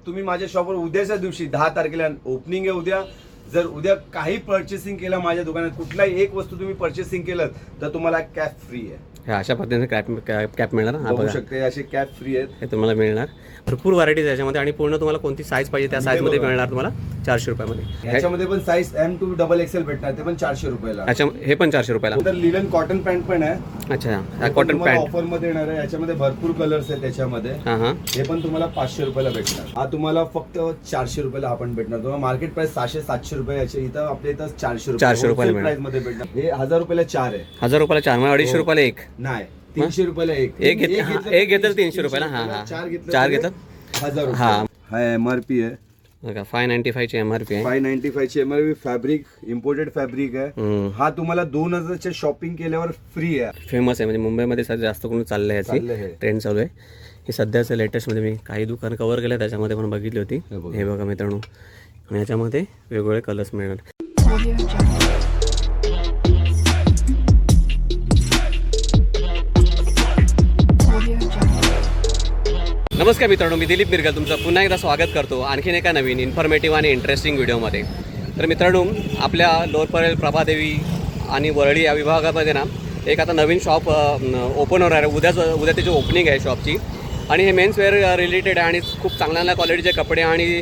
तुम्ही माझ्या शॉपवर उद्याच्या दिवशी 10 तारखेला ओपनिंग आहे उद्या. जर उद्या काही पर्चेसिंग केलं माझ्या दुकानात, कुठलाही एक वस्तू तुम्ही पर्चेसिंग केलं तर तुम्हाला कॅप फ्री आहे. अशा पद्धतीने कॅप मिळणार. हा बघू बघा, शकते असे कॅप फ्री आहेत. हे तुम्हाला मिळणार. भरपूर व्हरायटीज आहे याच्यामध्ये आणि पूर्ण तुम्हाला कोणती साईज पाहिजे त्या साईजमध्ये मिळणार तुम्हाला 400 रुपयामध्ये. याच्यामध्ये पण साईज M to XXL भेटणार, ते पण 400 रुपयाला. अच्छा, हे पण 400 रुपयाला. तर लिलन कॉटन पॅन्ट पण आहे. अच्छा, हा कॉटन पॅन्ट ऑफर मध्ये येणार आहे. याच्यामध्ये भरपूर कलर्स आहेत त्याच्यामध्ये. हां हां, हे पण तुम्हाला 500 रुपयाला भेटणार. हा तुम्हाला फक्त 400 रुपयाला आपण भेटणार. तुम्हाला मार्केट प्राइस 600-700 रुपये याचे, इथं आपल्या इथं 400 रुपयाला मिळणार. मध्ये भेटणार. हे 1000 रुपयाला 4 आहे. 1000 रुपयाला 4 म्हणजे 250 रुपयाला एक. नाही, 300 रुपयाला एक. एक घेतलं 300 रुपयाला. हां हां, 4 घेतलं 1000 हां. हा MRP आहे बघा, 595 ची MRP आहे. 595 ची MRP. फॅब्रिक इम्पोर्टेड फॅब्रिक आहे. हा तुम्हाला 2000च्या शॉपिंग केल्यावर फ्री आहे. फेमस आहे म्हणजे मुंबईमध्ये सध्या जास्त करून चाललंय, चाललंय याची हे. ट्रेंड चालू आहे. हे सध्याचं लेटेस्ट मध्ये मी काही दुकान कव्हर केलं त्याच्यामध्ये पण बघितली होती. हे बघा मित्रांनो, आणि याच्यामध्ये वेगवेगळे कलर्स मिळणार. नमस्कार मित्रांनो, मी दिलीप मिरगल तुमचं पुन्हा एकदा स्वागत करतो आणखीन एका नवीन इन्फॉर्मेटिव्ह आणि इंटरेस्टिंग व्हिडिओमध्ये. तर मित्रांनो, आपल्या लोअर परेल, प्रभादेवी आणि वरळी या विभागामध्ये ना एक आता नवीन शॉप ओपन होणार आहे. उद्या त्याची ओपनिंग आहे शॉपची. आणि हे मेन्सवेअर रिलेटेड आहे आणि खूप चांगल्या कॉलिटीचे कपडे आणि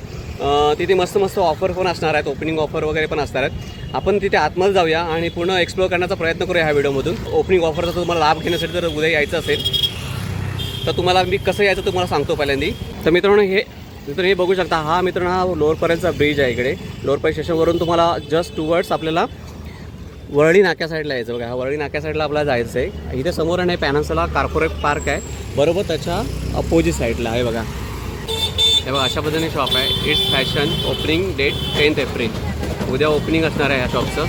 तिथे मस्त मस्त ऑफर पण असणार आहेत. ओपनिंग ऑफर वगैरे पण असणार आहेत. आपण तिथे आतमध्ये जाऊया आणि पूर्ण एक्सप्लोअर करण्याचा प्रयत्न करूया ह्या व्हिडिओमधून. ओपनिंग ऑफरचा तुम्हाला लाभ घेण्यासाठी जर उद्या यायचं असेल तर तुम्हाला मी कसं यायचं तुम्हाला सांगतो पहिल्यांदी. तर मित्रांनो, हे बघू शकता. हा मित्रांनो, हा लोअर परेलचा ब्रिज आहे. इकडे लोअर परेल स्टेशनवरून तुम्हाला जस्ट टुवर्ड्स आपल्याला वरळी नाक्या साईडला यायचं. बघा, हा वरळी नाक्या साईडला आपल्याला जायचं आहे. इथे समोर आहे पॅनासोला कॉर्पोरेट पार्क आहे, बरोबर त्याच्या अपोजिट साईडला आहे. बघा, हे बघा अशा पद्धतीने शॉप आहे. It's fashion. Opening date 10 April. उद्या ओपनिंग असणार आहे ह्या शॉपचं.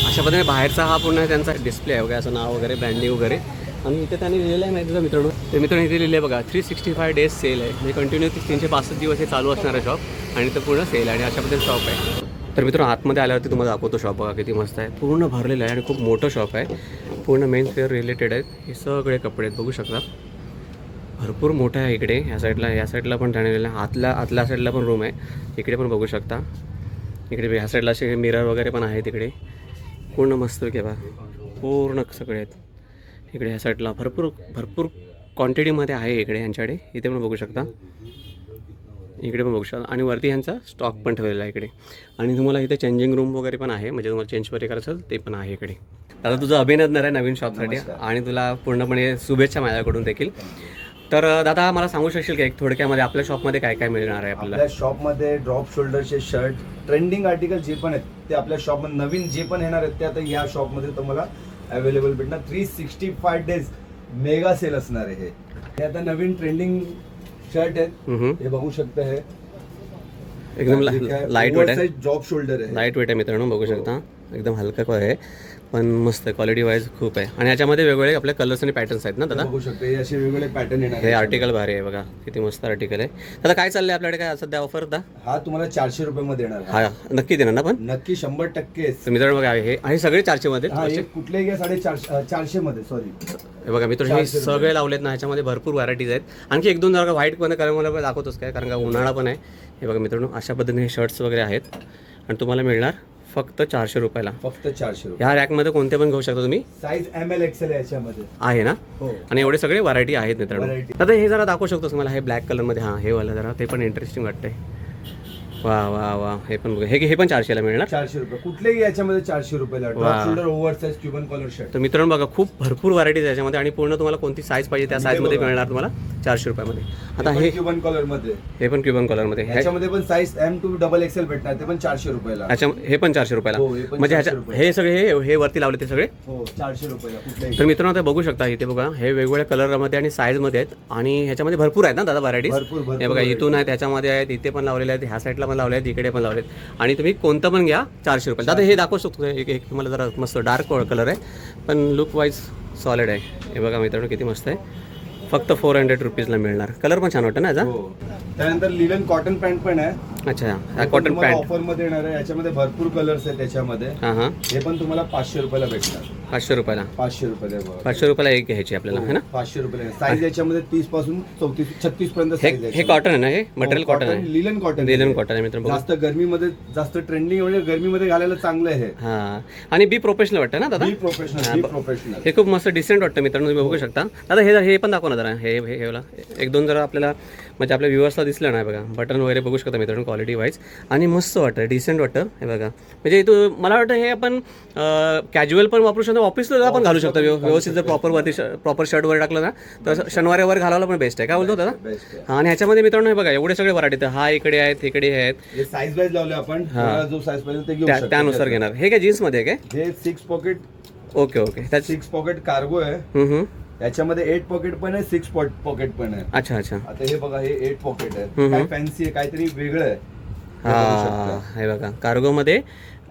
अशा पद्धतीने बाहेरचा हा पूर्ण त्यांचा डिस्प्ले आहे. बघा, असं नाव वगैरे, ब्रँडिंग वगैरे. आणि इथे त्यांनी लिहिलेलं आहे माहिती का मित्रांनो, ते मित्रांनो इथे लिहिले बघा 365 डेज सेल आहे. म्हणजे कंटिन्यू 365 दिवस हे चालू असणार आहे शॉप आणि ते पूर्ण सेल आहे आणि अशा पद्धतीने शॉप आहे. तर मित्रांनो, आतमध्ये आल्यावरती तुम्हाला दाखवतो शॉप. बघा किती मस्त आहे. पूर्ण भरलेलं आहे आणि खूप मोठं शॉप आहे. पूर्ण मेन्सवेअर रिलेटेड आहेत. हे सगळे कपडे आहेत, बघू शकता. भरपूर मोठं आहे. इकडे या साईडला पण टाळलेलं आहे. आतल्या साईडला पण रूम आहे. इकडे पण बघू शकता. इकडे ह्या साईडला असे मिरर वगैरे पण आहे. तिकडे पूर्ण मस्त बघा, पूर्ण सगळे आहेत. इकडे ह्या साईडला भरपूर क्वांटिटीमध्ये आहे इकडे यांच्याकडे. इथे पण बघू शकता. इकडे पण बघू शकता. आणि वरती ह्यांचा स्टॉक पण ठेवलेला आहे इकडे. आणि तुम्हाला इथे चेंजिंग रूम वगैरे पण आहे, म्हणजे तुम्हाला चेंज वगैरे करायचं ते पण आहे इकडे. दादा, तुझं अभिनंदन आहे नवीन शॉपसाठी आणि तुला पूर्णपणे शुभेच्छा माझ्याकडून देखील. तर दादा, मला सांगू शकशील का एक थोडक्यामध्ये आपल्या शॉपमध्ये काय काय मिळणार आहे आपल्याला? आपल्या शॉपमध्ये ड्रॉप शोल्डरचे शर्ट, ट्रेंडिंग आर्टिकल जे पण आहेत ते आपल्या शॉपमध्ये नवीन जे पण येणार आहेत ते आता या शॉपमध्ये तुम्हाला अवेलेबल भेटणार. 365 डेज मेगा सेल असणार आहे. हे आता नवीन ट्रेंडिंग शर्ट आहेत. हे बघू शकता. हे एकदम लाईट वेट आहे. ड्रॉप शोल्डर आहे. लाईट वेट आहे मित्रांनो, बघू शकता. एकदम हलका आहे पण मस्त, क्वालिटी वाईज खूप आहे. आणि याच्यामध्ये वेगवेगळे आपले कलर्स आणि पॅटर्न्स आहेत ना दादा? बघू शकता. हे असे वेगवेगळे पॅटर्न येणार. हे आर्टिकल भारी आहे. बघा किती मस्त आर्टिकल आहे. दादा, काय चाललंय आपल्याकडे, काय सध्या ऑफर होता? हा तुम्हाला 400 रुपये मध्ये येणार. हा नक्की देणार ना? पण नक्की 100%. तर मित्रांनो बघा, हे सगळे 400 मध्ये. कुठलेही घ्या 450 मध्ये. सॉरी, हे बघा मित्रांनो, हे सगळे लावलेत ना. ह्याच्यामध्ये भरपूर व्हरायटीज आहेत. आणखी एक दोन जरा व्हाईट मध्ये कलर मला दाखवतोच काय, कारण का उन्हाळा पण आहे. हे बघा मित्रांनो, अशा पद्धतीने हे शर्ट्स वगैरे आहेत आणि तुम्हाला मिळणार फक्त 400 रुपयाला. फक्त 400 रुपये. ह्या रॅकमध्ये कोणते पण घेऊ शकता तुम्ही. साईज ML XL याच्यामध्ये आहे ना? हो. आणि एवढे सगळे व्हरायटी आहेत मित्रांनो. आता हे जरा दाखवू शकतो तुम्हाला, हे ब्लॅक कलरमध्ये. हां, हे वाला जरा ते पण इंटरेस्टिंग वाटतंय. वा वा वा, हे पण बघा. हे पण 400 ला मिळणार. 400 रुपये. कुठलेही याच्यामध्ये 400 रुपयाला. Drop shoulder, over size, Cuban collar shirt. तर मित्रांनो बघा, खूप भरपूर व्हरायटीज आहे याच्यामध्ये आणि पूर्ण तुम्हाला कोणती साईज पाहिजे त्या साईजमध्ये मिळणार तुम्हाला 400 रुपयामध्ये. आता हे क्युबन कॉलर मध्ये. हे पण क्युबन कॉलरमध्ये. ह्याच्यामध्ये पण साईज M to XXL भेटणार, ते पण 400 रुपयाला. हे पण 400 रुपयाला. म्हणजे हे सगळे हे वरती लावले ते सगळे 400 रुपयाला. तर मित्रांनो, आता बघू शकता इथे बघा, हे वेगवेगळ्या कलरमध्ये आणि साईजमध्ये आहेत आणि ह्याच्यामध्ये भरपूर आहेत ना दादा व्हरायटीज? हे बघा, इथून आहेत, ह्याच्यामध्ये आहेत, इथे पण लावलेले आहेत, ह्या साईडला पण लावले आहेत, इकडे पण लावलेत. आणि तुम्ही कोणतं पण घ्या 400 रुपये. दादा, हे दाखवू शकतो. एक तुम्हाला जरा मस्त डार्क कलर आहे पण लुक वाईज सॉलिड आहे. हे बघा मित्रांनो, किती मस्त आहे. फक्त 400 रुपीजला मिळणार. कलर पण छान वाटतं ना याचा. त्यानंतर लिलन कॉटन पॅन्ट पण आहे. अच्छा, हा कॉटन पॅन्ट ऑफर मध्ये येणार आहे. याच्यामध्ये भरपूर कलर्स आहेत त्याच्यामध्ये. हां हां, हे पण तुम्हाला 500 रुपयाला भेटणार. 500 रुपयाला 500 रुपयाला बघा. 500 रुपयाला एक घ्यायची आपल्याला है ना. 500 रुपयाला साईज याच्यामध्ये 30 पासून 34 36 पर्यंत हे साईज हे कॉटन आहे ना, हे मटेरियल कॉटन आहे, लिलन कॉटन. लिलन कॉटन आहे मित्रांनो. जास्त गरमीमध्ये जास्त ट्रेंडिंग म्हणजे गरमीमध्ये घालायला चांगलं आहे. हां, आणि बी प्रोफेशनल वाटतं ना दादा. बी प्रोफेशनल हे खूप मस्त डिसेंट वाटतं मित्रांनो, तुम्ही बघू शकता. दादा हे पण दाखवा ना जरा, हे हेला एक दोन जरा आपल्याला म्हणजे आपल्या व्ह्युअर्सला दिसलं नाही बघा. बटन वगैरे बघू शकता मित्रांनो, क्वालिटी वाईज आणि मस्त वाटतं, डिसेंट वाटतं. हे बघा म्हणजे इथं मला वाटतं हे आपण कॅज्युअल पण वापरू शकतो, ऑफिसला पण घालू शकतो व्यवस्थित. जर प्रॉपर शर्ट वगैरे टाकलं ना तर शनिवारी वगैरे घालायला पण बेस्ट आहे. काय बोलतो दादा. हां, आणि ह्याच्यामध्ये मित्रांनो हे बघा एवढे सगळे व्हरायटी, हा इकडे आहेत इकडे आहेत. साईज वाईज लावले आपण, जो साईज पाहिजे ते घेऊ शकतो. त्यानुसार घेणार. हे काय जीन्समध्ये आहे काय. हे 6 पॉकेट. Okay okay. त्यात 6 पॉकेट कार्गो आहे. याच्यामध्ये 8 पॉकेट पण आहे, 6 पॉकेट पण आहे. अच्छा अच्छा. आता हे बघा, हे 8 पॉकेट आहे. काय फॅन्सी आहे, काहीतरी वेगळं आहे. हा, हे बघा कार्गो मध्ये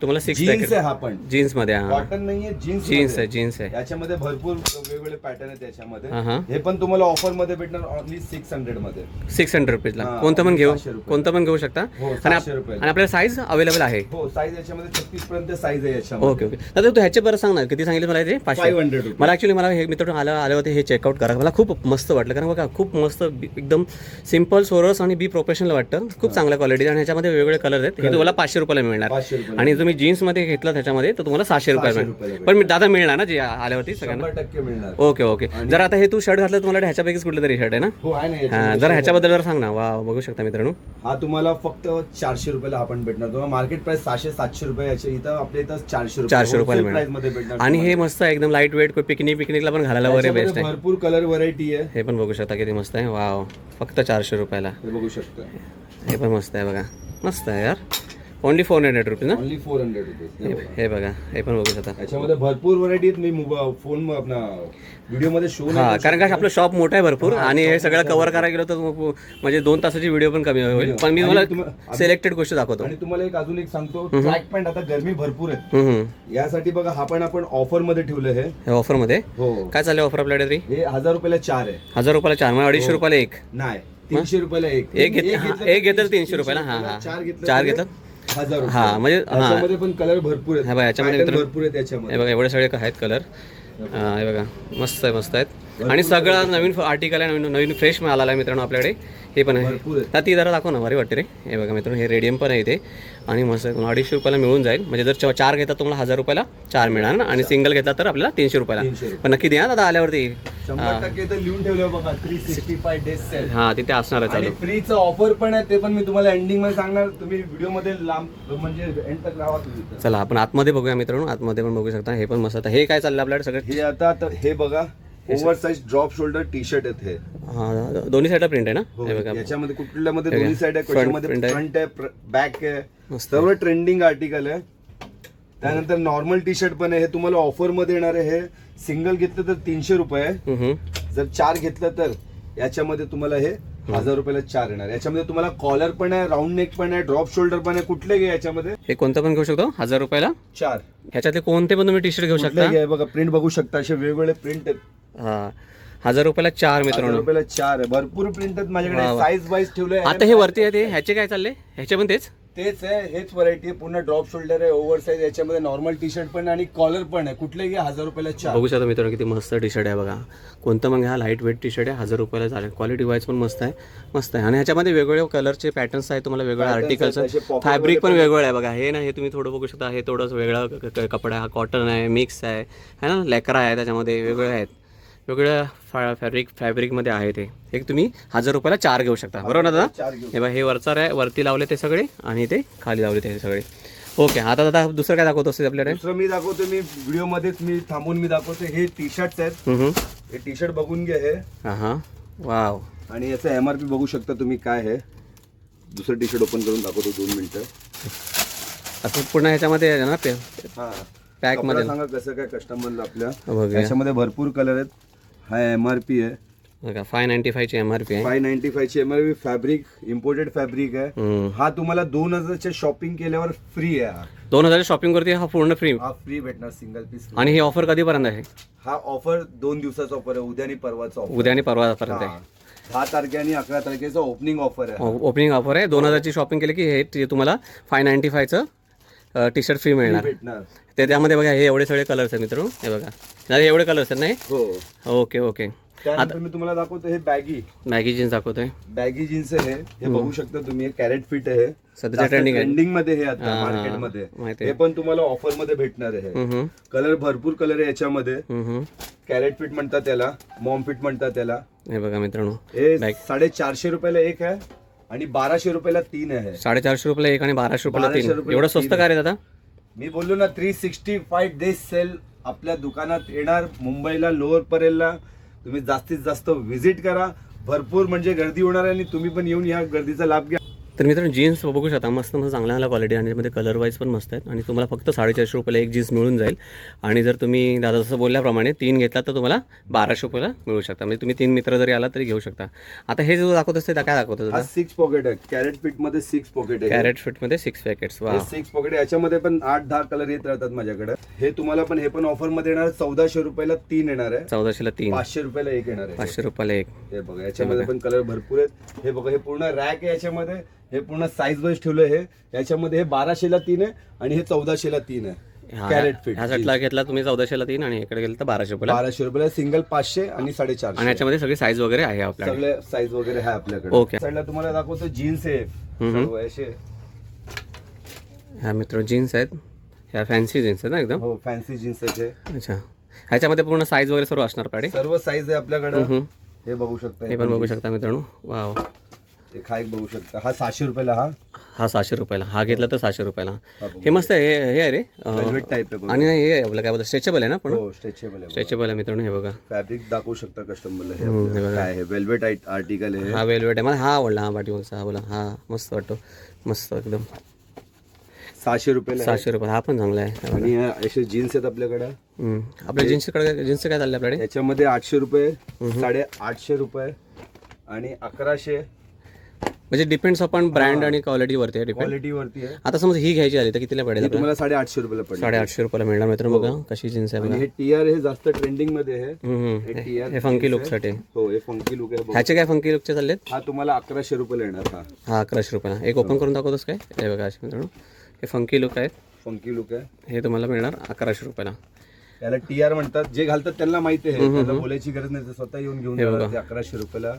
तुम्हाला 6 जीन्स आहे. हा पण जीन्स मध्ये. हा, कॉटन नाहीये, जीन्स आहे. याच्यामध्ये भरपूर वेगवेगळे पॅटर्न आहेत त्याच्यामध्ये. हा. हे पण तुम्हाला ऑफर मध्ये भेटणार ओनली 600 मध्ये. 600 रुपीजला कोणतं पण घेऊ, कोणतं पण घेऊ शकता. हो, आणि 600 रुपये. आणि आपल्याला साईज अवेलेबल आहे. हो, साईज याच्यामध्ये 36 पर्यंत साईज आहे याच्यामध्ये. Okay okay. दादा तू ह्याचे बरं सांग ना, किती सांगितले मला ते. 500 रुपये. मला ऍक्च्युली मला हे मित्र आले होते, हे चेकआउट करा. मला खूप मस्त वाटलं, कारण बघा खूप मस्त एकदम सिम्पल सोरस आणि बी प्रोफेशनल वाटतं. खूप चांगल्या क्वालिटी. आणि ह्याच्यामध्ये वेगवेगळे कलर आहेत. हे तुम्हाला 500 रुपयाला मिळणार. 500 रुपये. आणि तुम्ही जीन्समध्ये घेतला त्याच्यामध्ये तर तुम्हाला 600 रुपये मिळणार. पण दादा मिळणार ना जे आल्यावरती सगळ्यांना. 100% मिळणार. Okay okay. जर आता हे तू शर्ट घातलं तुम्हाला ह्याच्यापैकीच कुठलं तरी शर्ट आहे ना. हो, आहे ना हा, याच्यामध्ये. जरा ह्याच्याबद्दल जरा सांग ना. वा, बघू शकता मित्रांनो. हा तुम्हाला फक्त 400 रुपयाला आपण भेटणार. तुम्हाला मार्केट प्राइस 600-700 रुपये याच्या, इथं आपल्या इथं 400 रुपयाला प्राइस मध्ये भेटणार. आणि हे मस्त आहे एकदम लाईट वेट, पिकनिकला पण घालायला वगैरे बेस्ट आहे. भरपूर कलर व्हरायटी आहे. हे पण बघू शकता किती मस्त आहे. वाव, फक्त 400 रुपयाला. हे बघू शकता. हे पण मस्त आहे बघा, मस्त आहे यार. ओनली 400 रुपीज ना. Only 400 rupees. हे बघा, हे पण बघू शकता. याच्यामध्ये भरपूर व्हरायटी आहेत. मी फोन आपला व्हिडिओ मध्ये शो हा, कारण का आपलं शॉप मोठं आहे भरपूर आणि हे सगळं कव्हर करायला गेलो तर म्हणजे 2 तासाची व्हिडिओ पण कमी होईल. पण मी मला सिलेक्टेड गोष्टी दाखवतो. आणि तुम्हाला एक अजून एक सांगतो, ट्रॅक पॅन्ट आता गरमी भरपूर आहे. यासाठी बघा, हा पण आपण ऑफर मध्ये ठेवलं हे. ऑफर मध्ये हो. काय चाललं ऑफर आपल्याकडे तरी. हे 1000 रुपयाला 4 आहे. 1000 रुपयाला 4 म्हणजे 250 रुपयाला एक. नाही, 300 रुपयाला एक. एक घेतलं 300 रुपयाला. हा, 4 घेतलं 1000 रुपये. हा, म्हणजे याच्यामध्ये पण कलर भरपूर आहेत. याच्यामध्ये भरपूर आहेत त्याच्यामध्ये. हे बघा एवढे सगळे आहेत कलर. हे बघा मस्त आहेत. आणि सगळं नवीन आर्टिकल आहे, नवीन फ्रेश माल आला आहे मित्रांनो आपल्याकडे. हे पण आहे. तर ती जरा दाखव ना, भारी वाटते रे. हे बघा मित्रांनो, हे रेडियम पण आहे इथे आणि मस्त 250 रुपयाला मिळून जाईल. म्हणजे जर 4 घेता तुम्हाला 1000 रुपयाला 4 मिळणार ना. आणि सिंगल घेतला तर आपल्याला 300 रुपयाला. पण नक्की द्या दादा आल्यावरती. 100% तर लिहून ठेवलं बघा, 365 डेज सेल. हा, तिथे असणार आहे आणि चालू. फ्रीचं ऑफर पण आहे, ते पण मी तुम्हाला एंडिंग मध्ये सांगणार. तुम्ही व्हिडिओ मध्ये लांब म्हणजे एंड तक राहा तुम्ही. चला आपण आतमध्ये बघूया मित्रांनो. आतमध्ये पण बघू शकता. हे पण मस्त आहे. हे काय चाललं आपल्याकडे सगळं. हे आता हे बघा, over size drop shoulder T shirt आहेत हे. हा, दोन्ही साईडला प्रिंट आहे ना. हे बघा याच्यामध्ये कुठल्या मध्ये दोन्ही साइड आहे, कशामध्ये फ्रंट आहे, बॅक आहे. सर्व ट्रेंडिंग आर्टिकल आहे. त्यानंतर नॉर्मल टी शर्ट पण आहे. हे तुम्हाला ऑफर मध्ये येणार आहे. हे सिंगल घेतलं तर 300 रुपये आहे. जर 4 घेतलं तर याच्यामध्ये तुम्हाला हे 1000 रुपयाला 4 येणार. याच्यामध्ये तुम्हाला कॉलर पण आहे, राऊंड नेक पण आहे, ड्रॉप शोल्डर पण आहे. कुठले घे याच्यामध्ये. हे कोणतं पण घेऊ शकतो 1000 रुपयाला 4. ह्याच्यातले कोणते पण तुम्ही टी शर्ट घेऊ शकता. हे बघा, प्रिंट बघू शकता, असे वेगवेगळे प्रिंट आहेत. हा, 1000 रुपयाला 4 मित्रांनो. 1000 रुपयाला 4 आहे. भरपूर प्रिंट आहेत माझ्याकडे. साईज वाईज ठेवले. आता हे वरती आहे ते ह्याचे काय चालले. ह्याचे पण तेच आहे. हेच व्हरायटी आहे. पूर्ण ड्रॉप शोल्डर आहे, ओव्हर साईज. याच्यामध्ये नॉर्मल टी शर्ट पण आणि कॉलर पण आहे. कुठले घे 1000 रुपयाला 4. बघू शकता मित्रांनो किती मस्त टी शर्ट आहे बघा. कोणतं मग हा लाईट वेट टी शर्ट आहे, 1000 रुपयाला चालेल. क्वालिटी वाईज पण मस्त आहे, मस्त आहे. आणि ह्याच्यामध्ये वेगवेगळे कलरचे पॅटर्न्स आहेत तुम्हाला, वेगवेगळ्या आर्टिकल्स. फॅब्रिक पण वेगवेगळं आहे बघा. हे ना, हे तुम्ही थोडं बघू शकता. हे थोडंसं वेगळा कपडा, हा कॉटन आहे, मिक्स आहे ना, लेकरा आहे. त्याच्यामध्ये वेगवेगळे आहेत, वेगवेगळ्या फॅब्रिकमध्ये आहे. ते एक तुम्ही 1000 रुपयाला 4 घेऊ शकता, बरोबर ना दादा. हे बघा, हे वरती लावले ते सगळे आणि ते खाली लावले ते सगळे. ओके. आता दादा दुसरं काय दाखवतो असते आपल्याकडे. दुसरं मी दाखवतो, मी व्हिडिओ मध्येच मी थांबून मी दाखवतो. हे टी शर्ट्स आहेत. हे टी शर्ट बघून घ्या. हे हां, वाव. आणि याचं MRP बघू शकता तुम्ही काय आहे. दुसरं टी शर्ट ओपन करून दाखवतो 2 मिनिटं. असं पुन्हा ह्याच्यामध्ये आहे ना हा, पॅक मध्ये सांगा कसं काय कस्टमरला आपल्या. याच्यामध्ये भरपूर कलर आहेत. हा MRP आहे बघा, 595 ची MRP आहे. 595 ची MRP. फॅब्रिक इम्पोर्टेड फॅब्रिक आहे. हा तुम्हाला 2000 शॉपिंग केल्यावर फ्री आहे. 2000 शॉपिंग वरती हा पूर्ण फ्री. हा फ्री भेटणार सिंगल पीस. आणि ही ऑफर कधीपर्यंत आहे. हा ऑफर 2 दिवसाचा ऑफर आहे. उद्या आणि परवाचा ऑफर. उद्या आणि परवापर्यंत आहे. 10 तारखे आणि 11 तारखेचा ओपनिंग ऑफर आहे. ओपनिंग ऑफर आहे. 2000 ची शॉपिंग केली की हे तुम्हाला 595 चं टी शर्ट फ्री मिळणार. भेटणार. ते त्यामध्ये बघा हे एवढे सगळे कलर्स आहेत मित्रांनो, हे बघा नाही एवढे कलर्स आहेत नाही. हो. Okay okay. त्यानंतर मी तुम्हाला दाखवतो हे मॅगी जीन्स दाखवतोय. बॅगी जीन्स आहे हे बघू शकता तुम्ही. कॅरेट फिट आहे, सध्याच्या ट्रेंडिंग मध्ये हे आता मार्केटमध्ये. हे पण तुम्हाला ऑफर मध्ये भेटणार आहे. कलर भरपूर कलर आहे याच्यामध्ये. कॅरेट फिट म्हणतात त्याला, मॉम फिट म्हणतात त्याला. हे बघा मित्रांनो हे 450 रुपयाला एक आहे आणि 1200 रुपयाला 3 आहे. 450 रुपयाला एक आणि 1200 रुपयाला 3. एवढं स्वस्त काय रे दादा? मी बोललो ना 365 डेज सेल आपल्या दुकानात येणार. मुंबईला लोअर परेलला तुम्ही जास्तीत जास्त व्हिजिट करा. भरपूर म्हणजे गर्दी होणार आहे आणि तुम्ही पण येऊन या गर्दीचा लाभ घ्या. तर मित्रांनो जीन्स बघू शकता मस्त मस्त चांगल्या क्वालिटी आणि त्यामध्ये कलर वाईज पण मस्त आहेत आणि तुम्हाला फक्त 450 रुपयाला एक जीन्स मिळून जाईल. आणि जर तुम्ही दादा जसं बोलल्याप्रमाणे 3 घेतला तर तुम्हाला 1200 रुपयाला मिळू शकता. म्हणजे तुम्ही 3 मित्र जरी आला तरी घेऊ शकता. आता हे जो दाखवत असते काय दाखवतो? 6 पॉकेट आहे. कॅरेट फिट मध्ये 6 पॉकेट आहे. कॅरेट फिट मध्ये 6 पॅकेट्स. वा 6 पॉकेट. याच्यामध्ये पण 8-10 कलर येत राहतात माझ्याकडे. हे तुम्हाला पण हे पण ऑफर मध्ये येणार. 1400 रुपयाला 3 येणार आहे. 1400ला 3. 500 रुपयाला एक येणार आहे. 500 रुपयाला एक. हे बघा याच्यामध्ये पण कलर भरपूर आहेत. हे बघा हे पूर्ण रॅक आहे याच्यामध्ये. हे पूर्ण साईज वाईज ठेवलं. हे याच्यामध्ये हे 1200ला 3 आहे आणि हे 1400ला 3 आहे. कॅरेट फिट ह्या सेटला घेतला तुम्ही 1400ला 3 आणि इकडे गेलं तर 1200 रुपयाला. 1200 रुपयाला सिंगल 500 आणि 450. आणि याच्यामध्ये सगळी साईज वगैरे आहे आपल्याकडे. सगळे साईज वगैरे आहे आपल्याकडे. ओके. साईडला तुम्हाला दाखवतो जीन्स आहे. ह्या मित्र जीन्स आहेत. ह्या फॅन्सी जीन्स आहेत ना एकदम. हो फॅन्सी जीन्स आहे. अच्छा ह्याच्यामध्ये पूर्ण साईज वगैरे सर्व असणार पाडे. सर्व साईज आहे आपल्याकडे. हे बघू शकता. हे पण बघू शकता मित्रांनो. वाव. हा एक बघू शकता. हा 700 रुपयाला. हा 700 रुपयाला. हा घेतला तर 700 रुपयाला. हे मस्त आहे. हे आहे रे वेल्वेट टाईप आहे. आणि हे आपलं काय बोलतात स्ट्रेचेबल आहे ना. पण स्ट्रेचेबल आहे. स्ट्रेचेबल आहे मित्रांनो. हे बघा फॅब्रिक दाखवू शकता कस्टमरला. हे काय आहे वेल्वेट आर्टिकल आहे. हा वेल्वेट आहे. मला हा आवडला. हा पाठीमागचा हा बोला. हा मस्त वाटतो. मस्त एकदम. 600 रुपयाला. 600 रुपये. हा पण चांगला आहे. आणि असे जीन्स आहेत आपल्याकडे. आपल्या जीन्सकडे काय चाललं आपल्याकडे? याच्यामध्ये 800 रुपये, 850 रुपये आणि 1100. म्हणजे डिपेंड्स अपॉन ब्रँड आणि क्वालिटी वरती आहे. क्वालिटी वरती आहे. आता समजा ही घ्यायची आली तर कितीला पडेल? तुम्हाला 850 रुपयाला पडेल. 850 रुपयाला मिळणार मित्रांनो. बघा कशी जीन्स आहे बघा. हे टीआर हे जास्त ट्रेंडिंग मध्ये आहे. हे फंकी लुक साठी. हो हे फंकी लुक आहे. ह्याचे काय फंकी लुकचे चाललेत? हा तुम्हाला 1100 रुपयाला येणार. हा 1100 रुपयाला. एक ओपन करून दाखवतोस काय? हे बघा असे मित्रांनो हे फंकी लुक आहेत. फंकी लुक आहे. हे तुम्हाला मिळणार 1100 रुपयाला. याला टीआर म्हणतात. जे घालतात त्यांना माहिती आहे. त्याला बोलायची गरज नाही. स्वतः येऊन घेऊन जातात. 1100 रुपयाला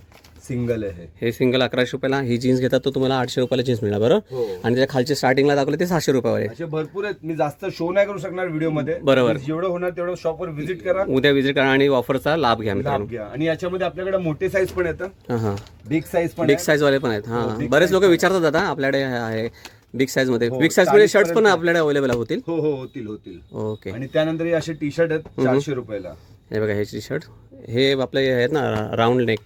सिंगल आहे. हे सिंगल 1100 रुपयाला. ही जीन्स घेतात तर तुम्हाला 800 रुपयाला जीन्स मिळणार बरोबर. आणि त्याच्या खालचे स्टार्टिंगला दाखवले ते 700 रुपयावर. असे भरपूर आहेत. मी जास्त शो नाही करू शकणार व्हिडिओ मध्ये. बरोबर. जेवढं होणार तेवढं शॉपवर व्हिजिट करा. उद्या व्हिजिट करा आणि ऑफरचा लाभ घ्या मित्रांनो. घ्या. आणि याच्यामध्ये आपल्याकडे मोठे साईज पण येतात. बिग साईज पण. बिग साईज वाले पण आहेत. हा बरेच लोक विचारतात दादा आपल्याकडे आहे बिग साईज मध्ये. बिग साईज मध्ये शर्ट्स पण आपल्याकडे अवेलेबल होतील. हो होतील. ओके. आणि त्यानंतर असे टी शर्ट आहेत 400 रुपयाला. हे बघा हे टी शर्ट हे आपले आहेत ना राऊंड नेक.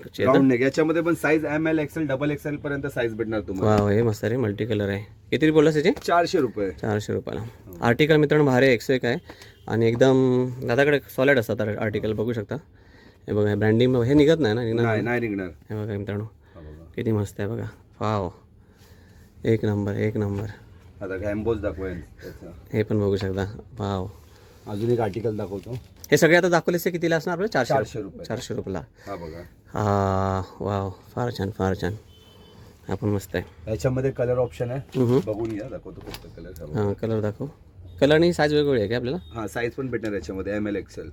याच्यामध्ये पण साईज ML XL XXL पर्यंत साईज भेटणार तुम्हाला. वा हे मस्त आहे. मल्टी कलर आहे. किती बोललास याचे? 400 रुपये. 400 रुपयाला. आर्टिकल मित्रांनो भारी एक्स1 आहे आणि एकदम दादाकडे सॉलिड असतात आर्टिकल बघू शकता. हे बघा ब्रँडिंग हे निघत नाही ना. नाही निघणार. हे बघा मित्रांनो किती मस्त आहे बघा. वाव एक नंबर. आता गॅम्बोज दाखवेन. हे पण बघू शकता. वाव. अजून एक आर्टिकल दाखवतो. हे सगळे आता दाखवलेच ते कितीला असणार आपलं? 400 रुपये. 400 रुपयाला. हा बघा. हा वाव फार छान. हा पण मस्त आहे. याच्यामध्ये कलर ऑप्शन आहे. बघून घ्या. दाखवतो फक्त कलर. हा कलर दाखव. कलर आणि साईज वेगवेगळी आहे का आपल्याला? हा साईज पण भेटणार याच्यामध्ये ML XL.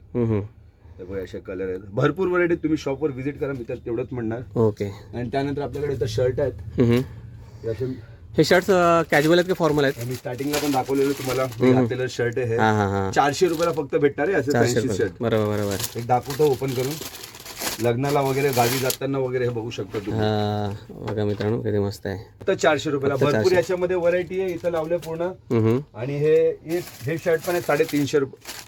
हे बघा असे कलर आहेत. भरपूर व्हरायटी. तुम्ही शॉपवर व्हिजिट करा. मी तर तेवढंच म्हणणार. ओके. आणि त्यानंतर आपल्याकडे इथं शर्ट आहेत. हे शर्ट्स कॅज्युअल आहेत की फॉर्मल आहेत? मी स्टार्टिंगला पण दाखवलेलं तुम्हाला. घातलेलं शर्ट आहे. 400 रुपयाला फक्त भेटणार आहे असे फॅन्सी शर्ट. बरोबर. एक दाखवतो ओपन करून. लग्नाला वगैरे गावी जाताना वगैरे हे बघू शकतो तुम्ही. बघा मित्रांनो किती मस्त आहे. तर 400 रुपयाला. भरपूर याच्यामध्ये व्हरायटी आहे. इथं लावले पूर्ण. आणि हे शर्ट पण आहे 350 रुपये.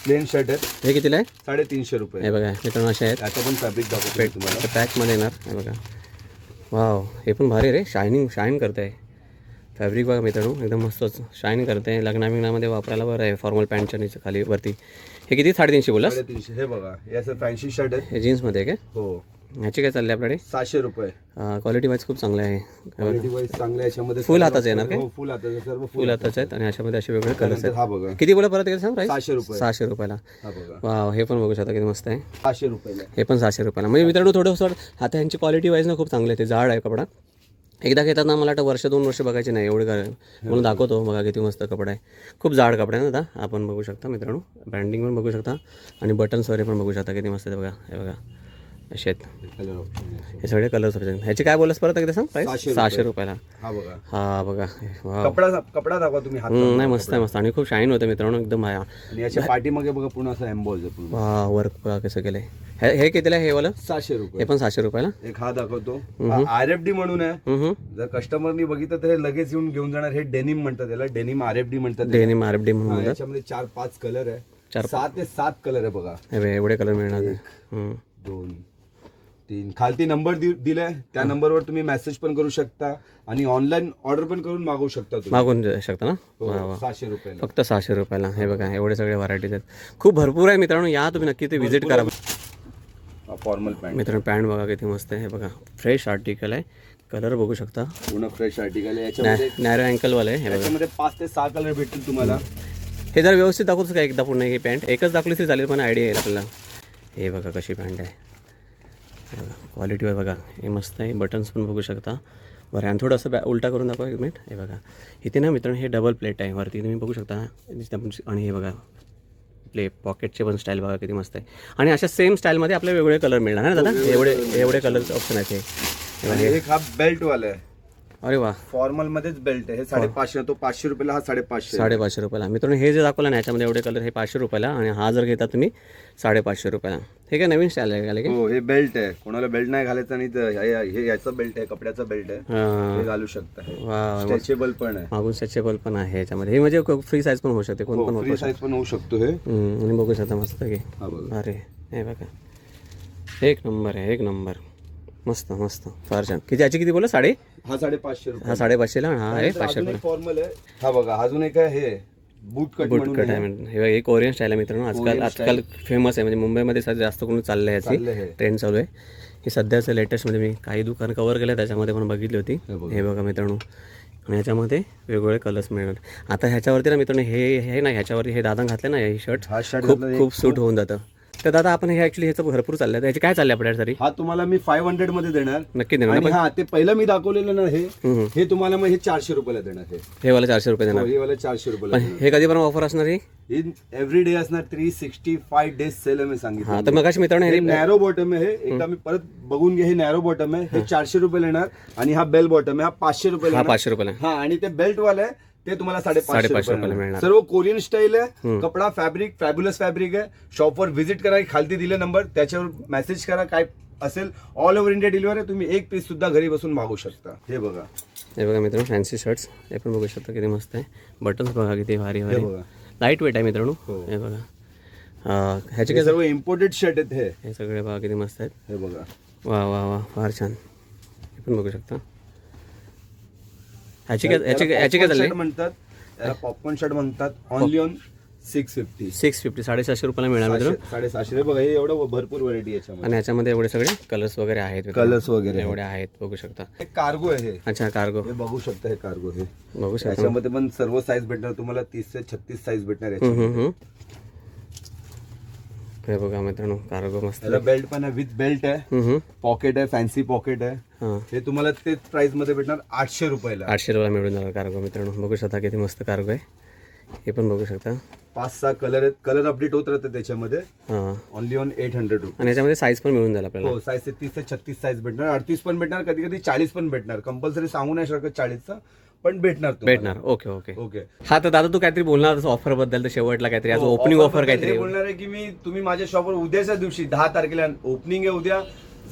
प्लेन शर्ट आहे. हे कितीला आहे? 350 रुपये. हे बघा मित्रांनो असे आहेत. आता पण फॅब्रिक दाखवतो तुम्हाला. पॅक मध्ये येणार. हे बघा. वाव हे पण भारी रे. शाईन करत आहे. फॅब्रिक बघा मित्रांनो एकदम मस्तच शाईन करते आहे. लग्नाबिग्नामध्ये वापरायला बरं आहे. फॉर्मल पॅन्टच्या नीचे खाली वरती. हे किती? 350 बोला. 350. हे बघा हे असं फॅन्सी शर्ट आहे. हे जीन्समध्ये आहे का? हो. ह्याची काय चालली आपल्याकडे? 700 रुपये. क्वालिटी वाईज खूप चांगलं आहे. क्वालिटी वाईज चांगलं आहे. याच्यामध्ये फुल हाताचं येणार काय? फुल हाताचं सर्व फुल हाताचं आहेत आणि अशामध्ये असे वेगळे कलर्स आहेत. हा बघा किती बोला परत सांग प्राईस? 600 रुपये. 600 रुपयाला. हा बघा. वाव हे पण बघू शकता किती मस्त आहे. 600 रुपयाला. हे पण 600 रुपयाला. म्हणजे मित्रांनो थोडंसं आता ह्यांची क्वालिटी वाईज ना खूप चांगली आहे. ते जाड आहे कपडा एकदा घेतात ना, मला वाटतं वर्ष 2 वर्ष बघायचे नाही एवढे काय म्हणून दाखवतो. बघा किती मस्त कपडा आहे, खूप जाड कपडा आहे ना. आता आपण बघू शकता मित्रांनो, ब्रँडिंग पण बघू शकता आणि बटन्स वगैरे पण बघू शकता किती मस्त आहे. बघा हे बघा असे आहेत कलर ऑप्शन हे सगळे कलर्स ऑप्शन. ह्याचे काय बोलस परत एकदा सांग प्राईस? 600 रुपयाला. हा बघा, हा बघा वा, कपडा दाखवा तुम्ही हात. नाही मस्त आहे, मस्त आणि खूप शाईन होतं मित्रांनो एकदम. आणि याच्या पाठीमागे बघा पूर्ण असं एम्बॉल्स आहे पूर्ण. वा वर्क बघा कसं केलंय. हे कितीला आहे हे वाला? 600 हे रुपये. पण 600 रुपयाला. एक हा दाखवतो, RFD म्हणून आहे. जर कस्टमरनी बघितलं तर हे लगेच येऊन घेऊन जाणार. हे डेनिम म्हणतात त्याला, डेनिम RFD म्हणतात. डेनिम RFD म्हणून म्हणतात. याच्यामध्ये 4-5 कलर आहे, 7 ते 7 कलर आहे बघा. एवढे कलर मिळणार. 2 3 खालती नंबर दिलाय, त्या नंबरवर तुम्ही मेसेज पण करू शकता आणि ऑनलाईन ऑर्डर पण करून मागवू शकता तुम्ही. मागून शकता ना. हो, 600 रुपयाला. फक्त 600 रुपयाला. हे बघा एवढे सगळे व्हरायटीज आहेत, खूप भरपूर आहे मित्रांनो. या तुम्ही नक्की ते व्हिजिट करा. फॉर्मल पॅन्ट मित्रांनो पॅन्ट बघा किती मस्त आहे. हे बघा फ्रेश आर्टिकल आहे, कलर बघू शकता, पूर्ण फ्रेश आर्टिकल आहे. याच्यामध्ये नॅरो अँकलवाला आहे. हे बघा याच्यामध्ये 5 ते 6 कलर भेटतील तुम्हाला. हे जर व्यवस्थित दाखवतोस का एकदा पूर्ण ही पॅन्ट? एकच दाखवली तरी चालेल पण आयडिया येईल आपल्याला. हे बघा कशी पॅन्ट आहे, क्वालिटीवर बघा हे मस्त आहे. बटन्स पण बघू शकता. बरं आणि थोडंसं उलटा करून दाखवा एक मिनिट. हे बघा इथे ना मित्रांनो हे डबल प्लेट आहे वरती, तुम्ही बघू शकता. आणि हे बघा पॉकेटचे पण स्टाईल बघा किती मस्त आहे. आणि अशा सेम स्टाईलमध्ये आपल्याला वेगवेगळे कलर मिळणार ना दादा. एवढे कलरचे ऑप्शन आहेत हे. आणि एक हा बेल्ट वाला आहे. अरे वा, फॉर्मल मध्येच बेल्ट आहे. हे 550. तो 500 रुपयाला, हा 550. 550 रुपयाला. मित्रांनो हे जे दाखवलं ना याच्यामध्ये एवढे कलर हे 500 रुपयाला आणि हा जर घेता तुम्ही 550 रुपयाला. हे काय नवीन स्टाईल आहे का? हो हे बेल्ट आहे. कोणाला बेल्ट नाही घालायचं आणि हे याचा बेल्ट आहे, कपड्याचा बेल्ट आहे, हे घालू शकता. वा, स्ट्रेचेबल पण आहे, मागून स्ट्रेचेबल पण आहे याच्यामध्ये. हे म्हणजे फ्री साईज पण होऊ शकते, कोण पण फ्री साईज पण होऊ शकतो हे. आणि बघू शकता मस्त की. हा बघा. अरे हे बघा एक नंबर आहे, एक नंबर. मस्त मस्त फार छान. किती याची किती बोला? हा 550 रुपये. हा 550ला. हा आहे 500 रुपये. फॉर्मल आहे. हा बघा अजून एक आहे हे बूट कट आहे. हे एक कोरियन स्टाईल आहे मित्रांनो. आजकाल फेमस आहे, म्हणजे मुंबईमध्ये सध्या जास्त करून चाललं आहे, याची ट्रेंड चालू आहे. हे सध्याचं लेटेस्टमध्ये मी काही दुकान कव्हर केलं त्याच्यामध्ये पण बघितली होती. हे बघा मित्रांनो आणि ह्याच्यामध्ये वेगवेगळे कलर्स मिळणार. आता ह्याच्यावरती ना मित्रांनो हे ना ह्याच्यावरती हे दादा घातले ना हे शर्ट खूप सूट होऊन जातं. तर दादा आपण हे ॲक्च्युली ह्याचं भरपूर चाललं आहे. याची काय चाललं आपल्याला तरी? हा तुम्हाला मी 500 मध्ये देणार. नक्की देणार. आणि हा ते पहिलं मी दाखवलेलं ना हे तुम्हाला मग हे 400 रुपयाला देणार. हे वाला 400 रुपये देणार. हे वाला 400 रुपयाला. हे कधी पण ऑफर असणार आहे? एव्हरी डे असणार. 365 डेज सेल आहे मी सांगितलं. हा तर मग अशी मित्रांनो हे नॅरो बॉटम आहे. हे एकदा मी परत बघून घे. हे नॅरो बॉटम आहे, हे 400 रुपये येणार. आणि हा बेल बॉटम आहे, हा 500 रुपये. हा 500 रुपये. हा आणि ते बेल्ट वाला आहे ते तुम्हाला 550 रुपयाला मिळणार. सर्व कोरियन स्टाईल आहे. कपडा फॅब्रिक फॅब्युलस फॅब्रिक आहे. शॉपवर व्हिजिट करा, खालती दिले नंबर त्याच्यावर मेसेज करा, काय असेल ऑल ओव्हर इंडिया डिलिव्हरी. तुम्ही एक पीस सुद्धा घरी बसून मागवू शकता. हे बघा मित्रांनो फॅन्सी शर्ट्स हे पण बघू शकता किती मस्त आहे. बटन्स बघा किती भारी भारी, लाईट वेट आहे मित्रांनो. हे बघा ह्याचे काय सर्व इम्पोर्टेड शर्ट आहेत. हे सगळे बघा किती मस्त आहेत. हे बघा वा वा वा फार छान. हे पण बघू शकता. ह्याची काय चालली म्हणतात, याला पॉपकॉर्न शर्ट म्हणतात. Only on 650. 750 रुपयाला मिळणार मित्रांनो. 750 बघा. हे एवढं भरपूर व्हरायटी याच्यामध्ये. आणि याच्यामध्ये एवढे सगळे कलर्स वगैरे आहेत. कलर्स वगैरे एवढे आहेत बघू शकता. एक कार्गो आहे. अच्छा कार्गो हे बघू शकता. हे कार्गो हे बघू शकता. याच्यामध्ये पण सर्व साईज भेटणार तुम्हाला. 30 ते 36 साईज भेटणार याच्यामध्ये. हे बघा मित्रांनो कार्गो मस्त. याला बेल्ट पण आहे, विथ बेल्ट आहे, पॉकेट आहे, फॅन्सी पॉकेट आहे. हे तुम्हाला तेच प्राइस मध्ये भेटणार 800 रुपयाला. 800 रुपयाला मिळून जाणार कार्गो मित्रांनो. बघू शकता किती मस्त कार्गो आहे. हे पण बघू शकता. 5-6 कलर आहेत. कलर अपडेट होत राहते त्याच्यामध्ये. ऑनली ऑन 800 रुपये. आणि याच्यामध्ये साईज पण मिळून जाईल आपल्याला. हो साईज 30 ते 36 साईज भेटणार. 38 पण भेटणार, कधी कधी 40 पण भेटणार. कंपल्सरी सांगू नाही शकत 40चं, पण भेटणार. Okay okay okay. हा तर दादा तू काहीतरी बोलणार ऑफर बद्दल, तर शेवटला काहीतरी आज ओपनिंग ऑफर काहीतरी बोलणार आहे की तुम्ही माझ्या शॉपवर उद्याच्या दिवशी 10 तारखेला ओपनिंग आहे उद्या.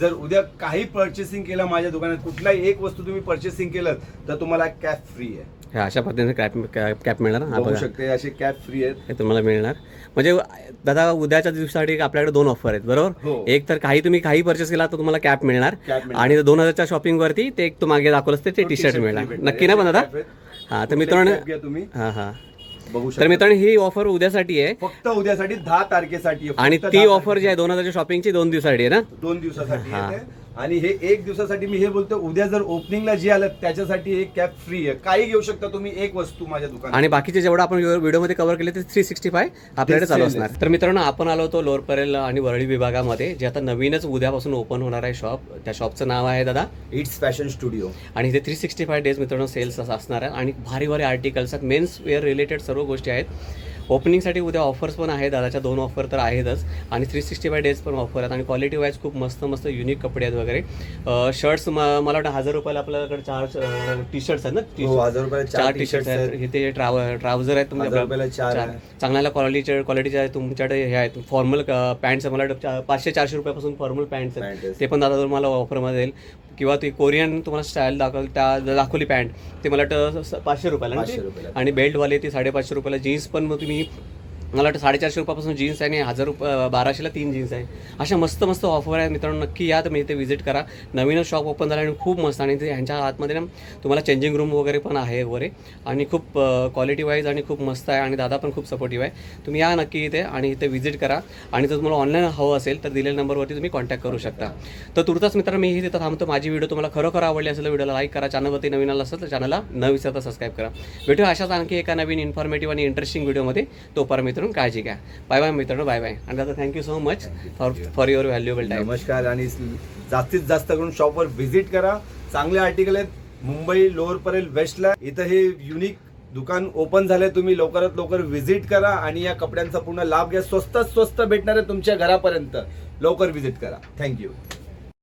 जर उद्या काही पर्चेसिंग केलं माझ्या दुकानात, कुठलाही एक वस्तू तुम्ही पर्चेसिंग केलं तर तुम्हाला कॅप फ्री आहे. अशा पद्धतीने कॅप मिळणार. बघू शकते असे कॅप फ्री आहेत. हे तुम्हाला मिळणार. म्हणजे दादा उद्याच्या दिवसासाठी आपल्याकडे 2 ऑफर आहेत बरोबर. एक तर तुम्ही परचेस केला तर तुम्हाला कॅप मिळणार. आणि 2000च्या शॉपिंग वरती ते एक तू मागे दाखवलंस ते टी शर्ट मिळणार. नक्की ना पण दादा? हा तर मित्रांनो तुम्ही हा बघू शकता. तर मित्रांनो ही ऑफर उद्यासाठी आहे, फक्त उद्यासाठी 10 तारखेसाठी. आणि ती ऑफर जी आहे 2000च्या शॉपिंगची 2 दिवसासाठी आहे ना. 2 दिवसासाठी आहे. आणि हे 1 दिवसासाठी मी हे बोलतो, उद्या जर ओपनिंगला जे आलं त्याच्यासाठी एक कॅप फ्री आहे. काही घेऊ शकता तुम्ही एक वस्तू माझ्या दुकानात. आणि बाकीचे जेवढं आपण व्हिडिओमध्ये कव्हर केले ते 365 आपल्याकडे चालू असणार. तर मित्रांनो, आपण आलो होतो लोअर परेल आणि वरळी विभागामध्ये, जे आता नवीनच उद्यापासून ओपन होणार आहे शॉप. त्या शॉपचं नाव आहे दादा इट्स फॅशन स्टुडिओ. आणि इथे 365 डेज मित्रांनो सेल्स असणार आहे आणि भारी भारी आर्टिकल्स आहेत, मेन्स वेअर रिलेटेड सर्व गोष्टी आहेत. ओपनिंगसाठी उद्या ऑफर्स पण आहे दादाच्या, 2 ऑफर तर आहेतच आणि 365 डेज पण ऑफर आहेत आणि क्वालिटी वाईज खूप मस्त मस्त युनिक कपडे आहेत वगैरे. शर्ट्स मला वाटतं 1000 रुपयाला आपल्याकडे 4 टी शर्ट्स आहेत ना. 1000 रुपयाला 4 टी शर्ट्स आहेत. इथे ट्राउझर आहेत 1000 रुपयाला 4 चांगल्या क्वालिटीचे आहेत तुमच्याकडे. हे आहेत फॉर्मल पॅन्ट्स, मला वाटतं 500-400 रुपयापासून फॉर्मल पॅन्ट्स आहेत, ते पण दादा तुम्हाला ऑफरमध्ये येईल. किंवा ती कोरियन तुम्हाला स्टाईल दाखवली पॅन्ट, ते मला वाटतं 500 रुपयाला. आणि बेल्टवाले ती 550 रुपयाला. जीन्स पण मग तुम्ही मला वाटतं 450 रुपयापासून जीन्स आहे आणि 1200ला 3 जीन्स आहे. अशा मस्त मस्त ऑफर आहे मित्रांनो, नक्की या तुम्ही इथे व्हिजिट करा. नवीनच शॉप ओपन झाला आणि खूप मस्त. आणि ते ह्यांच्या आतमध्ये ना तुम्हाला चेंजिंग रूम वगैरे पण आहे वगैरे आणि खूप क्वालिटी वाईज आणि खूप मस्त आहे. आणि दादा पण खूप सपोर्टिव्ह आहे. तुम्ही या नक्की इथे आणि इथे व्हिजिट करा. आणि जर तुम्हाला ऑनलाईन हवं असेल तर दिलेल्या नंबरवरती तुम्ही कॉन्टॅक्ट करू शकता. तर तुर्तास मित्रांनो, मी तिथं थांबतो. माझी व्हिडिओ तुम्हाला खरोखर आवडली असेल तर व्हिडिओला लाईक करा. चॅनलवरती नवीन आला असेल तर चॅनलला न विसरता सबस्क्राईब करा. भेटूया अशाच आणखी एका नवीन इन्फॉर्मेटिव्ह आणि इंटरेस्टिंग व्हिडिओमध्ये. तोपर्यंत मित्रांनो काळजी घ्या. बाय बाय मित्रांनो, बाय बाय. आणि दादा thank you so much for your valuable time. नमस्कार. आणि जास्तीत जास्त करून शॉपवर व्हिजिट करा. चांगले आर्टिकल आहेत. मुंबई लोअर परेल वेस्टला इथं हे युनिक दुकान ओपन झालंय. तुम्ही लवकरात लवकर व्हिजिट करा आणि या कपड्यांचा पूर्ण लाभ घ्या. स्वस्तात स्वस्त भेटणार आहे तुमच्या घरापर्यंत. लवकर व्हिजिट करा. थँक्यू.